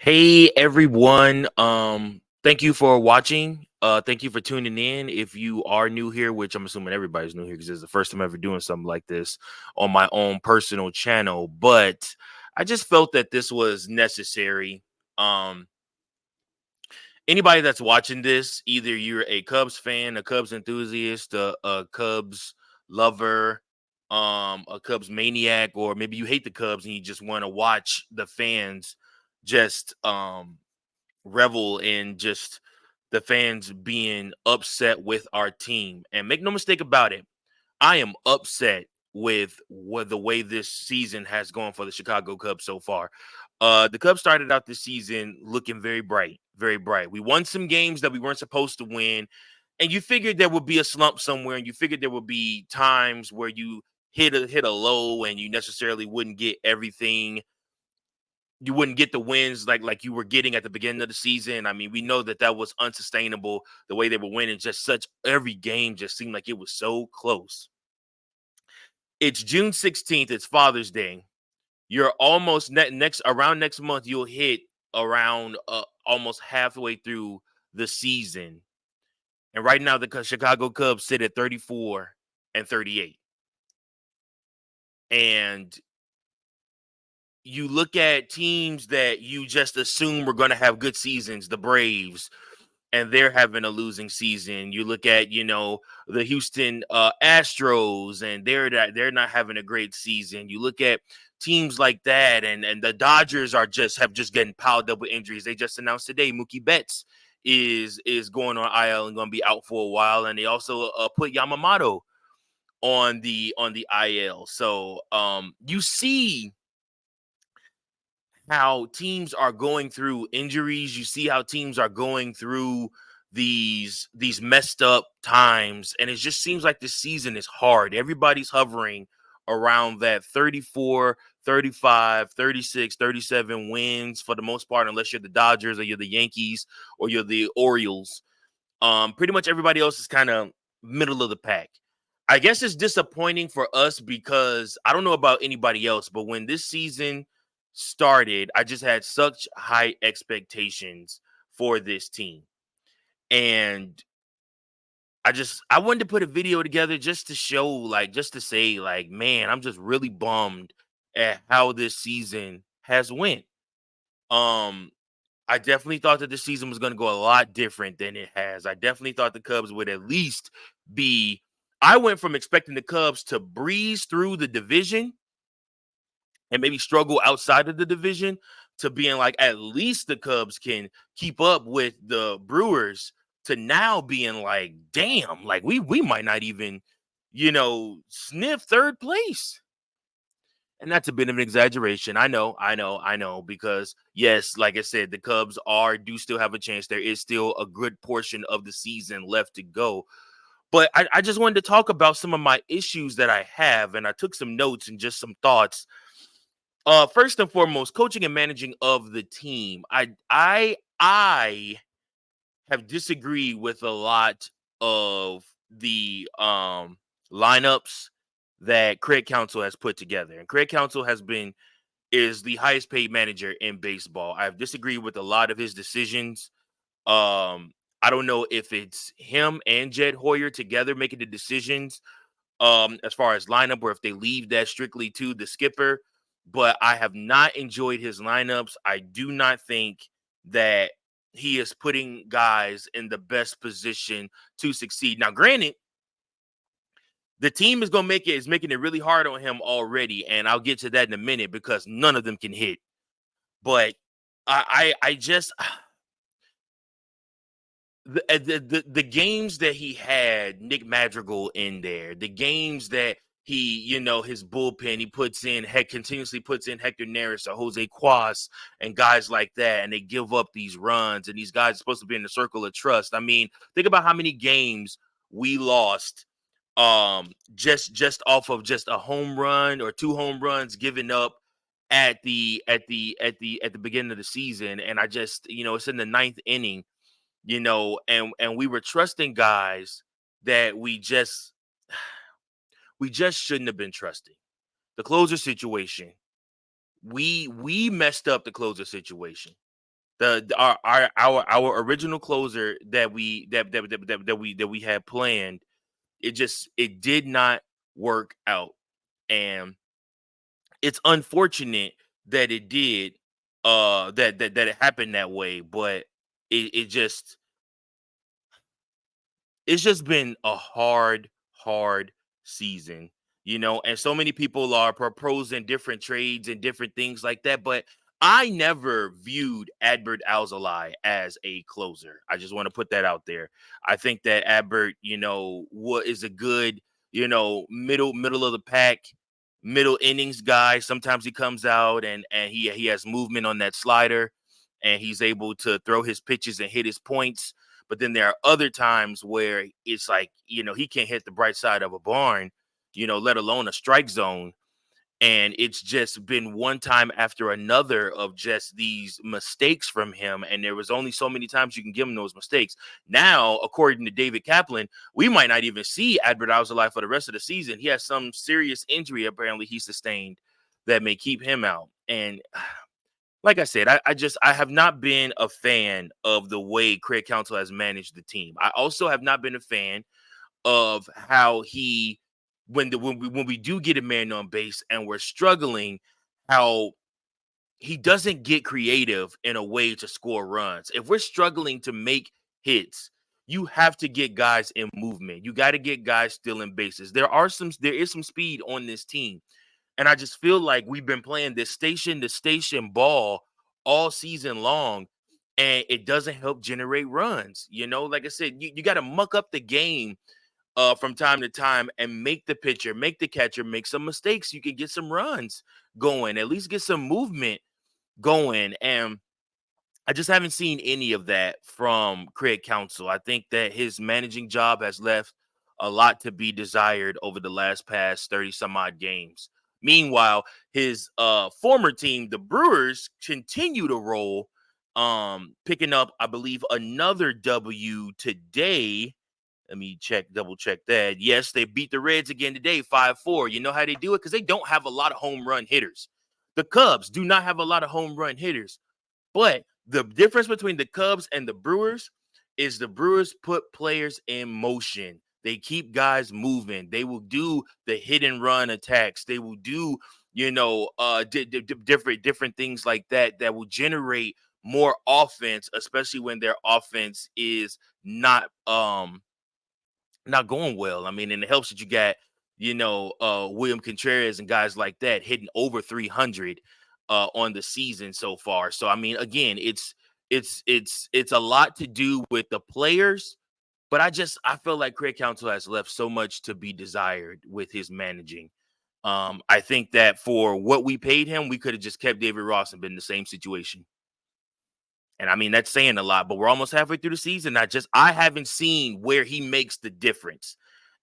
Hey everyone. Thank you for watching. Thank you for tuning in. If you are new here, which I'm assuming everybody's new here because it's the first time ever doing something like this on my own personal channel, but I just felt that this was necessary. Um, Anybody that's watching this, either you're a Cubs fan, a Cubs enthusiast, a Cubs lover, a Cubs maniac, or maybe you hate the Cubs and you just want to watch the fans just revel in just the fans being upset with our team. And make no mistake about it, I am upset with the way this season has gone for the Chicago Cubs so far. The Cubs started out this season looking very bright, very bright. We won some games that we weren't supposed to win, and you figured there would be a slump somewhere, and you figured there would be times where you hit a low, and you necessarily wouldn't get everything. You wouldn't get the wins like you were getting at the beginning of the season. I mean, we know that that was unsustainable. The way they were winning, just such every game just seemed like it was so close. It's June 16th. It's Father's Day. You're almost next around next month. You'll hit around almost halfway through the season. And right now, the Chicago Cubs sit at 34 and 38. And you look at teams that you just assume were going to have good seasons, the Braves, and they're having a losing season. You look at, the Houston Astros, and they're not having a great season. You look at teams like that, and the Dodgers have just getting piled up with injuries. They just announced today Mookie Betts is going on IL and going to be out for a while, and they also put Yamamoto on the IL. So you see how teams are going through injuries. You see how teams are going through these messed up times, and it just seems like this season is hard. Everybody's hovering around that 34, 35, 36, 37 wins for the most part, unless you're the Dodgers or you're the Yankees or you're the Orioles. Pretty much everybody else is kind of middle of the pack. I guess it's disappointing for us because I don't know about anybody else, but when this season started, I just had such high expectations for this team. And I wanted to put a video together just to show, just to say, man, I'm just really bummed at how this season has went. Um, I definitely thought that the season was going to go a lot different than it has. I definitely thought the Cubs would at least be. I went from expecting the Cubs to breeze through the division and maybe struggle outside of the division to being like at least the Cubs can keep up with the Brewers to now being like, damn, like we might not even, sniff third place. And that's a bit of an exaggeration. I know, because yes, like I said, the Cubs do still have a chance. There is still a good portion of the season left to go. But I just wanted to talk about some of my issues that I have, and I took some notes and just some thoughts. First and foremost, coaching and managing of the team. I have disagreed with a lot of the lineups that Craig Counsell has put together. And Craig Counsell is the highest paid manager in baseball. I've disagreed with a lot of his decisions. I don't know if it's him and Jed Hoyer together making the decisions as far as lineup, or if they leave that strictly to the skipper. But I have not enjoyed his lineups. I do not think that he is putting guys in the best position to succeed. Now, granted, the team is making it really hard on him already, and I'll get to that in a minute because none of them can hit. But I just the games that he had Nick Madrigal in there, the games that his bullpen, continuously puts in Hector Neris or Jose Cuas and guys like that, and they give up these runs, and these guys are supposed to be in the circle of trust. I mean, think about how many games we lost just off of just a home run or two home runs given up at the beginning of the season. And I just, it's in the ninth inning, and we were trusting guys that we just shouldn't have been trusting. The closer situation, we messed up the closer situation. Our original closer that we had planned, it did not work out, and it's unfortunate that it did, that it happened that way, but it just it's just been a hard season, and so many people are proposing different trades and different things like that. But I never viewed Adbert Alzolay as a closer. I just want to put that out there. I think that Adbert, what is a good, middle of the pack, middle innings guy. Sometimes he comes out and he has movement on that slider, and he's able to throw his pitches and hit his points. But then there are other times where it's like, he can't hit the bright side of a barn, let alone a strike zone. And it's just been one time after another of just these mistakes from him. And there was only so many times you can give him those mistakes. Now, according to David Kaplan, we might not even see Adbert Alzolay for the rest of the season. He has some serious injury, apparently, he sustained that may keep him out. And like I said, I have not been a fan of the way Craig Counsell has managed the team. I also have not been a fan of how he, when we do get a man on base and we're struggling, how he doesn't get creative in a way to score runs. If we're struggling to make hits, you have to get guys in movement. You got to get guys stealing bases. There is some speed on this team. And I just feel like we've been playing this station to station ball all season long, and it doesn't help generate runs. Like I said, you got to muck up the game from time to time and make the pitcher, make the catcher make some mistakes. You can get some runs going, at least get some movement going. And I just haven't seen any of that from Craig Counsell. I think that his managing job has left a lot to be desired over the past 30 some odd games. Meanwhile, his former team, the Brewers, continue to roll, picking up, I believe, another W today. Let me double check that. Yes, they beat the Reds again today, 5-4. You know how they do it? Because they don't have a lot of home run hitters. The Cubs do not have a lot of home run hitters. But the difference between the Cubs and the Brewers is the Brewers put players in motion. They keep guys moving. They will do the hit and run attacks. They will do, different things like that will generate more offense, especially when their offense is not going well. I mean, and it helps that you got, William Contreras and guys like that hitting over 300 on the season so far. So I mean, again, it's a lot to do with the players, but I feel like Craig Counsell has left so much to be desired with his managing. I think that for what we paid him, we could have just kept David Ross and been in the same situation. And I mean, that's saying a lot, but we're almost halfway through the season. I haven't seen where he makes the difference.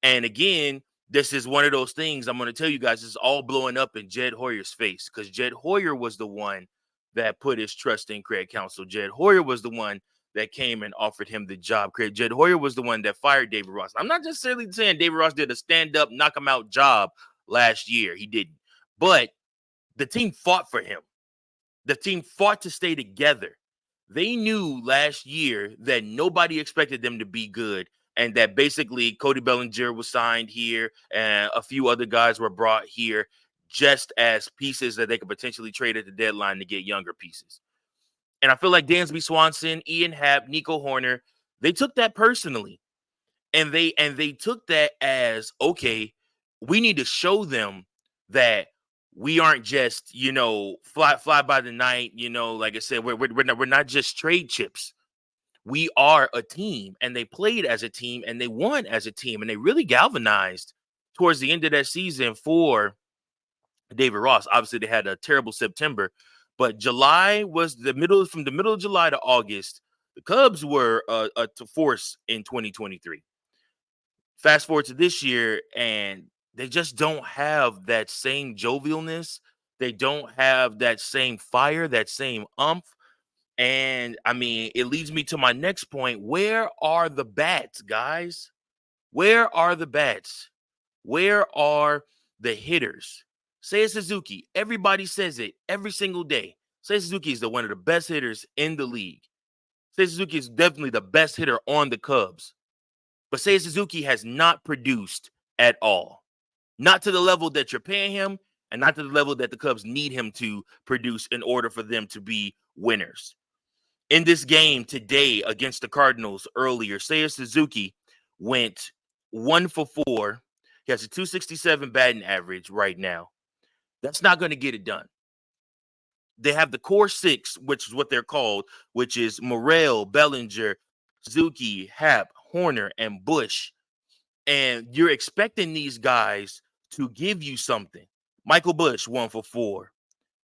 And again, this is one of those things I'm going to tell you guys, is all blowing up in Jed Hoyer's face, because Jed Hoyer was the one that put his trust in Craig Counsell. Jed Hoyer was the one that came and offered him the job. Jed Hoyer was the one that fired David Ross. I'm not necessarily saying David Ross did a stand-up, knock him out job last year. He didn't. But the team fought for him. The team fought to stay together. They knew last year that nobody expected them to be good, and that basically Cody Bellinger was signed here and a few other guys were brought here just as pieces that they could potentially trade at the deadline to get younger pieces. And I feel like Dansby Swanson, Ian Happ, Nico Horner, they took that personally. And they took that as, okay, we need to show them that we aren't just, fly by the night, like I said, we're not just trade chips. We are a team, and they played as a team and they won as a team, and they really galvanized towards the end of that season for David Ross. Obviously, they had a terrible September, but July was from the middle of July to August. The Cubs were a force in 2023. Fast forward to this year, and they just don't have that same jovialness. They don't have that same fire, that same umph. And I mean, it leads me to my next point. Where are the bats, guys? Where are the bats? Where are the hitters? Seiya Suzuki. Everybody says it every single day. Seiya Suzuki is one of the best hitters in the league. Seiya Suzuki is definitely the best hitter on the Cubs. But Seiya Suzuki has not produced at all. Not to the level that you're paying him, and not to the level that the Cubs need him to produce in order for them to be winners. In this game today against the Cardinals earlier, Seiya Suzuki went 1 for 4. He has a 267 batting average right now. That's not going to get it done. They have the core six, which is what they're called, which is Morel, Bellinger, Suzuki, Happ, Horner, and Bush. And you're expecting these guys to give you something. Michael Bush, 1 for 4.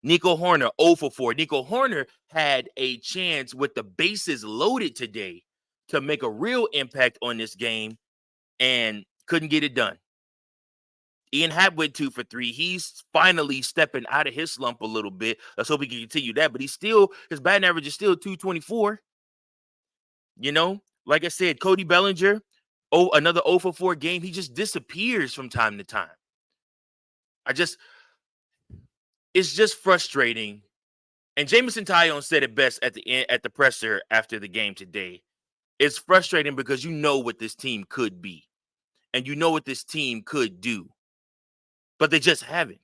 Nico Horner, 0 for 4. Nico Horner had a chance with the bases loaded today to make a real impact on this game and couldn't get it done. Ian Happ went 2 for 3. He's finally stepping out of his slump a little bit. Let's hope he can continue that. But his batting average is still 224. You know, like I said, Cody Bellinger, another 0 for 4 game. He just disappears from time to time. It's just frustrating. And Jameson Taillon said it best at the presser after the game today. It's frustrating because you know what this team could be, and you know what this team could do, but they just haven't.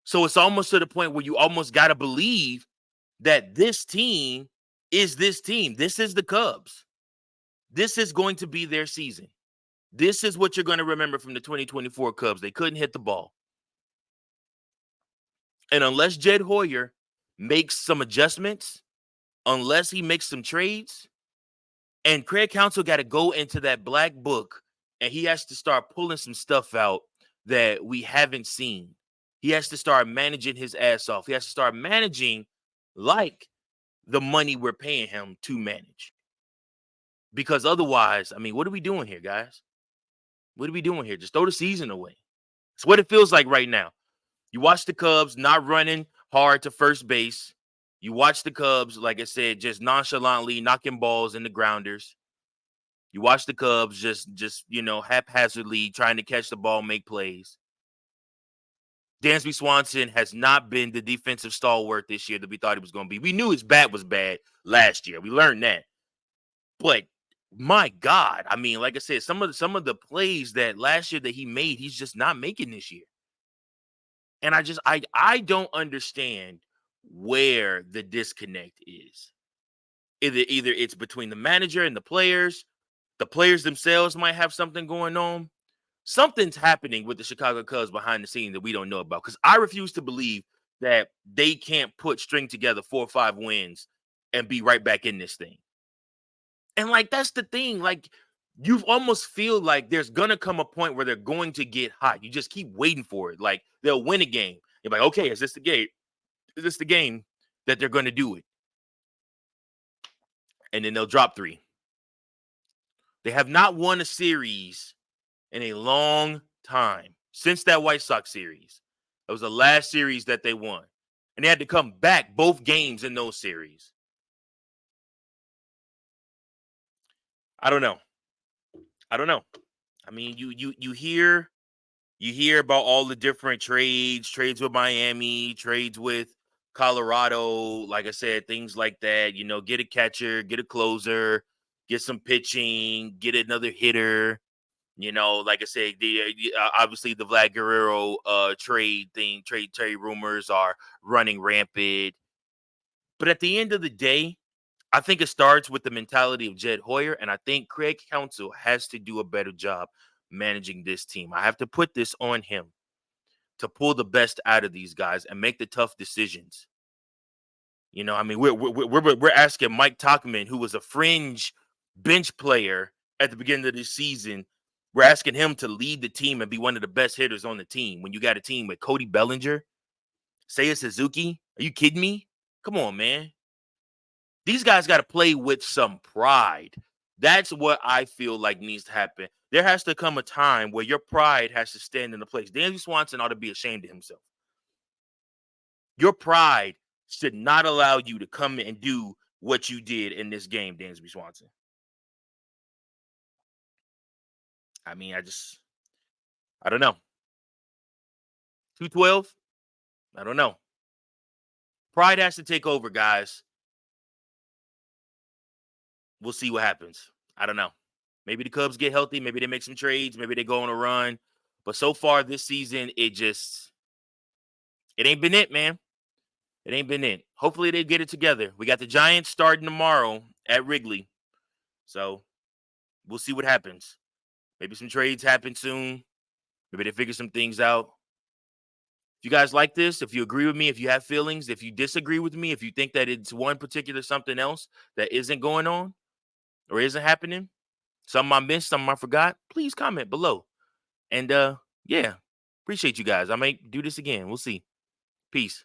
So it's almost to the point where you almost got to believe that this team is this team. This is the Cubs. This is going to be their season. This is what you're going to remember from the 2024 Cubs. They couldn't hit the ball. And unless Jed Hoyer makes some adjustments, unless he makes some trades, and Craig Counsell got to go into that black book and he has to start pulling some stuff out that we haven't seen. He has to start managing his ass off. He has to start managing like the money we're paying him to manage. Because otherwise, I mean, what are we doing here, guys? What are we doing here? Just throw the season away. It's what it feels like right now. You watch the Cubs not running hard to first base. You watch the Cubs, like I said, just nonchalantly knocking balls in the grounders. You watch the Cubs just haphazardly trying to catch the ball, make plays. Dansby Swanson has not been the defensive stalwart this year that we thought he was going to be. We knew his bat was bad last year. We learned that. But my God, I mean, like I said, some of the plays that last year that he made, he's just not making this year. And I don't understand where the disconnect is. Either it's between the manager and the players themselves might have something going on. Something's happening with the Chicago Cubs behind the scenes that we don't know about. Because I refuse to believe that they can't string together 4 or 5 wins and be right back in this thing. And like that's the thing. Like you almost feel like there's gonna come a point where they're going to get hot. You just keep waiting for it. Like they'll win a game. You're like, okay, is this the game? Is this the game that they're going to do it? And then they'll drop 3. They have not won a series in a long time since that White Sox series. That was the last series that they won. And they had to come back both games in those series. I don't know. I mean, you hear about all the different trades with Miami, trades with Colorado, like I said, things like that, get a catcher, get a closer, get some pitching, get another hitter. Like I said, obviously the Vlad Guerrero trade rumors are running rampant. But at the end of the day, I think it starts with the mentality of Jed Hoyer, and I think Craig Counsell has to do a better job managing this team. I have to put this on him to pull the best out of these guys and make the tough decisions. I mean, we're asking Mike Tauchman, who was a fringe bench player at the beginning of this season. We're asking him to lead the team and be one of the best hitters on the team. When you got a team with Cody Bellinger, Seiya Suzuki, are you kidding me? Come on, man. These guys got to play with some pride. That's what I feel like needs to happen. There has to come a time where your pride has to stand in the place. Dansby Swanson ought to be ashamed of himself. Your pride should not allow you to come and do what you did in this game, Dansby Swanson. I mean, I don't know. 212? I don't know. Pride has to take over, guys. We'll see what happens. I don't know. Maybe the Cubs get healthy. Maybe they make some trades. Maybe they go on a run. But so far this season, it ain't been it, man. It ain't been it. Hopefully they get it together. We got the Giants starting tomorrow at Wrigley. So we'll see what happens. Maybe some trades happen soon. Maybe they figure some things out. If you guys like this, if you agree with me, if you have feelings, if you disagree with me, if you think that it's one particular something else that isn't going on or isn't happening, something I missed, something I forgot, please comment below. And yeah, appreciate you guys. I might do this again. We'll see. Peace.